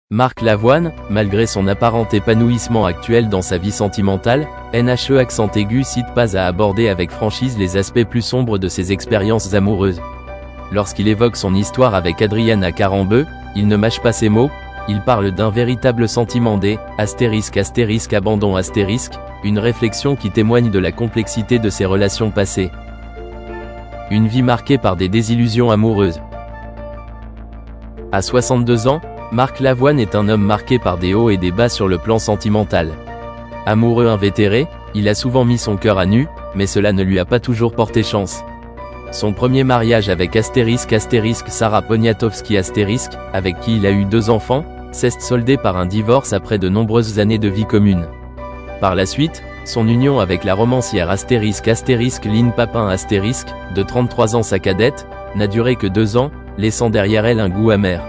Marc Lavoine, malgré son apparent épanouissement actuel dans sa vie sentimentale, NHE accent aigu cite pas à aborder avec franchise les aspects plus sombres de ses expériences amoureuses. Lorsqu'il évoque son histoire avec Adriana Carambeu, il ne mâche pas ses mots, il parle d'un véritable sentiment des *** abandon ***, une réflexion qui témoigne de la complexité de ses relations passées. Une vie marquée par des désillusions amoureuses. À 62 ans, Marc Lavoine est un homme marqué par des hauts et des bas sur le plan sentimental. Amoureux invétéré, il a souvent mis son cœur à nu, mais cela ne lui a pas toujours porté chance. Son premier mariage avec Sarah Poniatowski avec qui il a eu 2 enfants, s'est soldé par un divorce après de nombreuses années de vie commune. Par la suite, son union avec la romancière Lynn Papin de 33 ans sa cadette, n'a duré que 2 ans, laissant derrière elle un goût amer.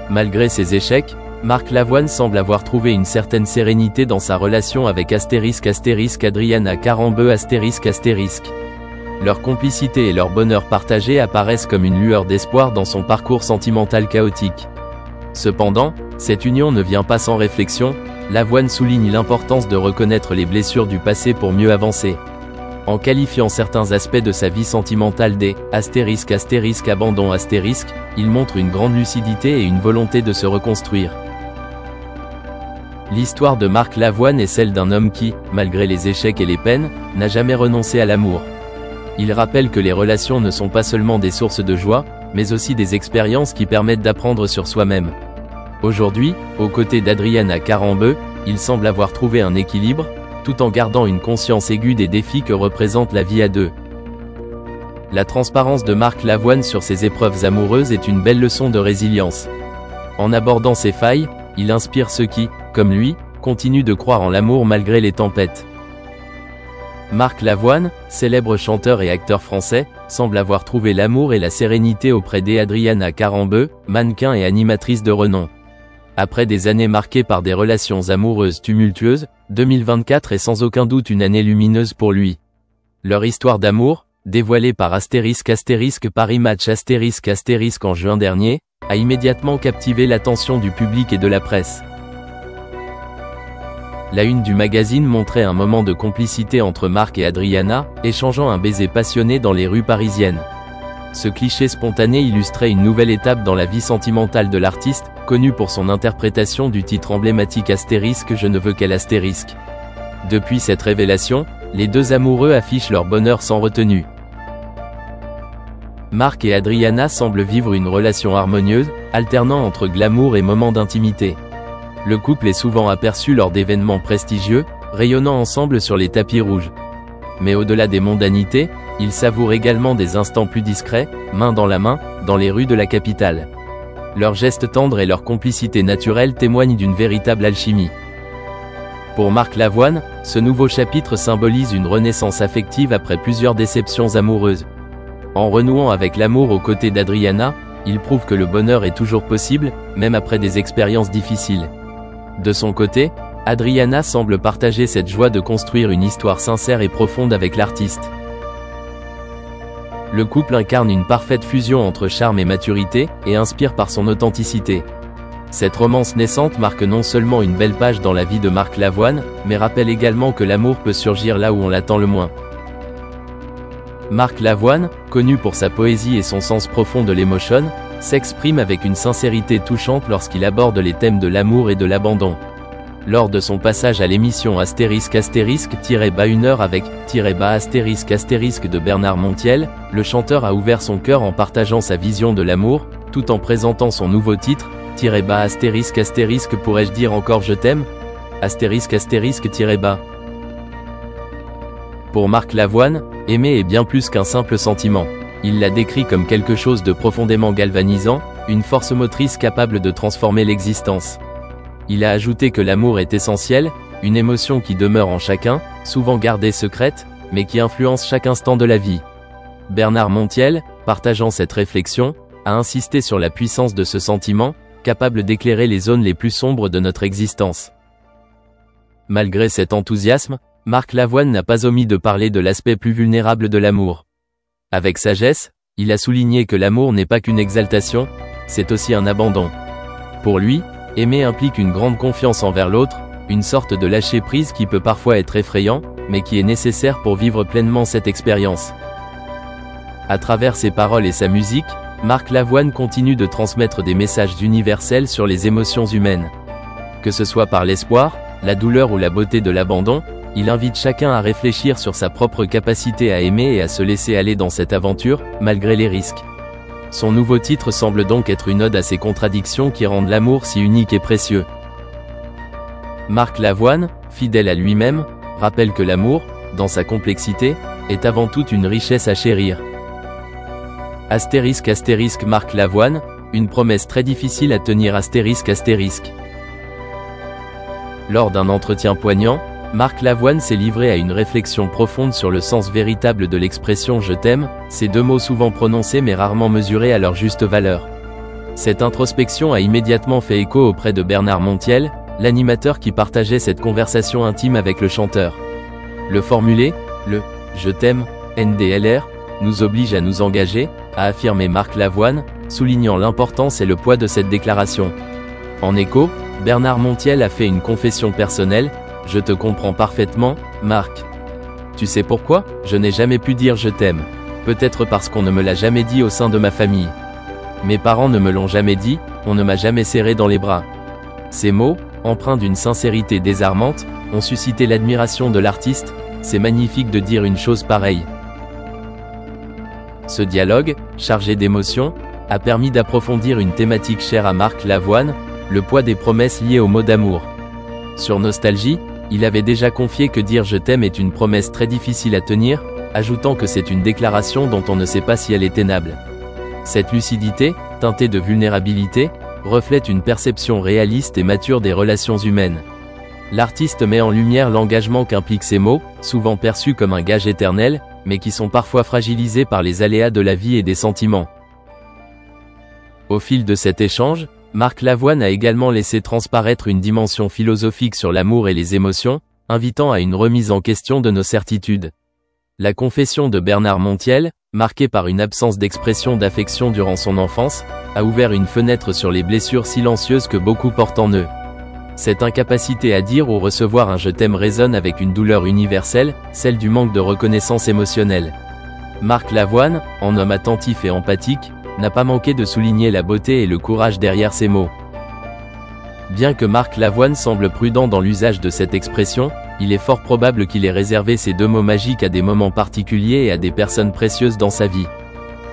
Malgré ses échecs, Marc Lavoine semble avoir trouvé une certaine sérénité dans sa relation avec Adriana Carambeu Leur complicité et leur bonheur partagé apparaissent comme une lueur d'espoir dans son parcours sentimental chaotique. Cependant, cette union ne vient pas sans réflexion, Lavoine souligne l'importance de reconnaître les blessures du passé pour mieux avancer. En qualifiant certains aspects de sa vie sentimentale des *** abandon ***, il montre une grande lucidité et une volonté de se reconstruire. L'histoire de Marc Lavoine est celle d'un homme qui, malgré les échecs et les peines, n'a jamais renoncé à l'amour. Il rappelle que les relations ne sont pas seulement des sources de joie, mais aussi des expériences qui permettent d'apprendre sur soi-même. Aujourd'hui, aux côtés d'Adriana Carambeu, il semble avoir trouvé un équilibre, tout en gardant une conscience aiguë des défis que représente la vie à deux. La transparence de Marc Lavoine sur ses épreuves amoureuses est une belle leçon de résilience. En abordant ses failles, il inspire ceux qui, comme lui, continuent de croire en l'amour malgré les tempêtes. Marc Lavoine, célèbre chanteur et acteur français, semble avoir trouvé l'amour et la sérénité auprès d'Adriana Carambeu, mannequin et animatrice de renom. Après des années marquées par des relations amoureuses tumultueuses, 2024 est sans aucun doute une année lumineuse pour lui. Leur histoire d'amour, dévoilée par Paris Match en juin dernier, a immédiatement captivé l'attention du public et de la presse. La une du magazine montrait un moment de complicité entre Marc et Adriana, échangeant un baiser passionné dans les rues parisiennes. Ce cliché spontané illustrait une nouvelle étape dans la vie sentimentale de l'artiste, connu pour son interprétation du titre emblématique Je ne veux qu'elle ***. Depuis cette révélation, les deux amoureux affichent leur bonheur sans retenue. Marc et Adriana semblent vivre une relation harmonieuse, alternant entre glamour et moments d'intimité. Le couple est souvent aperçu lors d'événements prestigieux, rayonnant ensemble sur les tapis rouges. Mais au-delà des mondanités, ils savourent également des instants plus discrets, main dans la main, dans les rues de la capitale. Leurs gestes tendres et leur complicité naturelle témoignent d'une véritable alchimie. Pour Marc Lavoine, ce nouveau chapitre symbolise une renaissance affective après plusieurs déceptions amoureuses. En renouant avec l'amour aux côtés d'Adriana, il prouve que le bonheur est toujours possible, même après des expériences difficiles. De son côté, Adriana semble partager cette joie de construire une histoire sincère et profonde avec l'artiste. Le couple incarne une parfaite fusion entre charme et maturité, et inspire par son authenticité. Cette romance naissante marque non seulement une belle page dans la vie de Marc Lavoine, mais rappelle également que l'amour peut surgir là où on l'attend le moins. Marc Lavoine, connu pour sa poésie et son sens profond de l'émotion, s'exprime avec une sincérité touchante lorsqu'il aborde les thèmes de l'amour et de l'abandon. Lors de son passage à l'émission *****, une heure avec **** de Bernard Montiel, le chanteur a ouvert son cœur en partageant sa vision de l'amour, tout en présentant son nouveau titre, ****, pourrais-je dire encore je t'aime ? ****. Pour Marc Lavoine, aimer est bien plus qu'un simple sentiment. Il l'a décrit comme quelque chose de profondément galvanisant, une force motrice capable de transformer l'existence. Il a ajouté que l'amour est essentiel, une émotion qui demeure en chacun, souvent gardée secrète, mais qui influence chaque instant de la vie. Bernard Montiel, partageant cette réflexion, a insisté sur la puissance de ce sentiment, capable d'éclairer les zones les plus sombres de notre existence. Malgré cet enthousiasme, Marc Lavoine n'a pas omis de parler de l'aspect plus vulnérable de l'amour. Avec sagesse, il a souligné que l'amour n'est pas qu'une exaltation, c'est aussi un abandon. Pour lui, aimer implique une grande confiance envers l'autre, une sorte de lâcher-prise qui peut parfois être effrayant, mais qui est nécessaire pour vivre pleinement cette expérience. À travers ses paroles et sa musique, Marc Lavoine continue de transmettre des messages universels sur les émotions humaines. Que ce soit par l'espoir, la douleur ou la beauté de l'abandon, il invite chacun à réfléchir sur sa propre capacité à aimer et à se laisser aller dans cette aventure, malgré les risques. Son nouveau titre semble donc être une ode à ces contradictions qui rendent l'amour si unique et précieux. Marc Lavoine, fidèle à lui-même, rappelle que l'amour, dans sa complexité, est avant tout une richesse à chérir. Astérisque astérisque Marc Lavoine, une promesse très difficile à tenir astérisque astérisque. Lors d'un entretien poignant, Marc Lavoine s'est livré à une réflexion profonde sur le sens véritable de l'expression « je t'aime », ces deux mots souvent prononcés mais rarement mesurés à leur juste valeur. Cette introspection a immédiatement fait écho auprès de Bernard Montiel, l'animateur qui partageait cette conversation intime avec le chanteur. Le formuler, le « je t'aime », NDLR, nous oblige à nous engager, a affirmé Marc Lavoine, soulignant l'importance et le poids de cette déclaration. En écho, Bernard Montiel a fait une confession personnelle: « Je te comprends parfaitement, Marc. Tu sais pourquoi? Je n'ai jamais pu dire je t'aime. Peut-être parce qu'on ne me l'a jamais dit au sein de ma famille. Mes parents ne me l'ont jamais dit, on ne m'a jamais serré dans les bras. » Ces mots, empreints d'une sincérité désarmante, ont suscité l'admiration de l'artiste. C'est magnifique de dire une chose pareille. Ce dialogue, chargé d'émotions, a permis d'approfondir une thématique chère à Marc Lavoine, le poids des promesses liées au mot d'amour. Sur Nostalgie, il avait déjà confié que dire je t'aime est une promesse très difficile à tenir, ajoutant que c'est une déclaration dont on ne sait pas si elle est tenable. Cette lucidité, teintée de vulnérabilité, reflète une perception réaliste et mature des relations humaines. L'artiste met en lumière l'engagement qu'impliquent ces mots, souvent perçus comme un gage éternel, mais qui sont parfois fragilisés par les aléas de la vie et des sentiments. Au fil de cet échange, Marc Lavoine a également laissé transparaître une dimension philosophique sur l'amour et les émotions, invitant à une remise en question de nos certitudes. La confession de Bernard Montiel, marquée par une absence d'expression d'affection durant son enfance, a ouvert une fenêtre sur les blessures silencieuses que beaucoup portent en eux. Cette incapacité à dire ou recevoir un « je t'aime » résonne avec une douleur universelle, celle du manque de reconnaissance émotionnelle. Marc Lavoine, en homme attentif et empathique, n'a pas manqué de souligner la beauté et le courage derrière ces mots. Bien que Marc Lavoine semble prudent dans l'usage de cette expression, il est fort probable qu'il ait réservé ces deux mots magiques à des moments particuliers et à des personnes précieuses dans sa vie.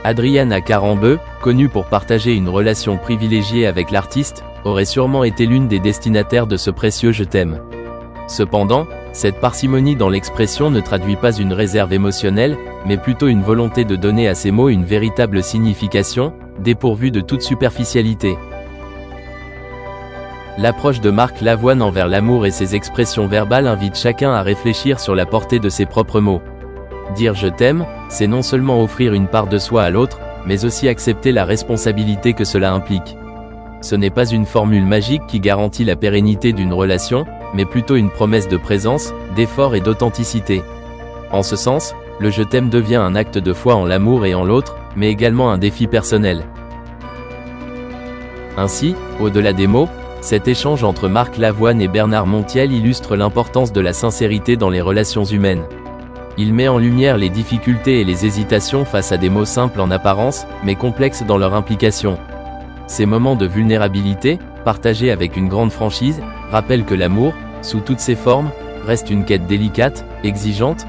Adrienne Acarambeu, connue pour partager une relation privilégiée avec l'artiste, aurait sûrement été l'une des destinataires de ce précieux « je t'aime ». Cependant, cette parcimonie dans l'expression ne traduit pas une réserve émotionnelle, mais plutôt une volonté de donner à ces mots une véritable signification, dépourvue de toute superficialité. L'approche de Marc Lavoine envers l'amour et ses expressions verbales invite chacun à réfléchir sur la portée de ses propres mots. Dire « je t'aime », c'est non seulement offrir une part de soi à l'autre, mais aussi accepter la responsabilité que cela implique. Ce n'est pas une formule magique qui garantit la pérennité d'une relation, mais plutôt une promesse de présence, d'effort et d'authenticité. En ce sens, le « je t'aime » devient un acte de foi en l'amour et en l'autre, mais également un défi personnel. Ainsi, au-delà des mots, cet échange entre Marc Lavoine et Bernard Montiel illustre l'importance de la sincérité dans les relations humaines. Il met en lumière les difficultés et les hésitations face à des mots simples en apparence, mais complexes dans leur implication. Ces moments de vulnérabilité, partagés avec une grande franchise, rappellent que l'amour, sous toutes ses formes, reste une quête délicate, exigeante,